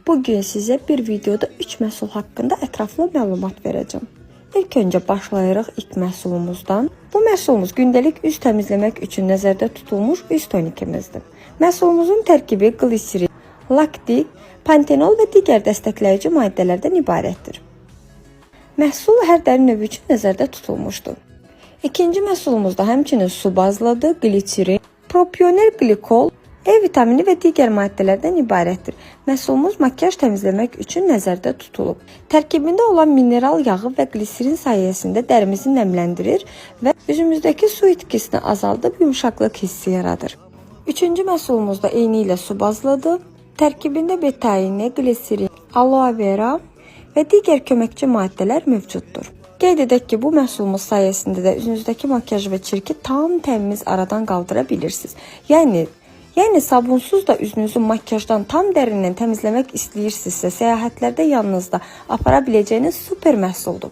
Bugün sizə bir videoda 3 məhsul haqqında ətraflı məlumat verəcəm. İlk öncə başlayırıq ilk məhsulumuzdan. Bu məhsulumuz gündəlik üz təmizləmək üçün nəzərdə tutulmuş üz tonikimizdir. Məhsulumuzun tərkibi qliserin, laktik, pantenol və digər dəstəkləyici maddələrdən ibarətdir. Məhsul hər dəri növü üçün nəzərdə tutulmuşdur. İkinci məhsulumuzda həmçinin su bazlıdır, gliserin, propioner glikol, E vitamini və digər maddələrdən ibarətdir. Məhsulumuz makyaj təmizləmək üçün nəzərdə tutulub. Tərkibində olan mineral yağı və gliserin sayəsində dərimizi nəmləndirir və üzümüzdəki su itkisini azaldıb yumşaqlıq hissi yaradır. Üçüncü məhsulumuz da eyni ilə su bazlıdır. Tərkibində betaini, gliserin, aloe vera və digər köməkçi maddələr mövcuddur. Qeyd edək ki, bu məhsulumuz sayəsində də üzünüzdəki makyaj və çirki tam təmiz aradan qaldıra bilirsiniz. Yəni sabunsuz da üzünüzü makyajdan tam dərindən təmizləmək istəyirsinizsə, səyahətlərdə yanınızda apara biləcəyiniz super məhsuldur.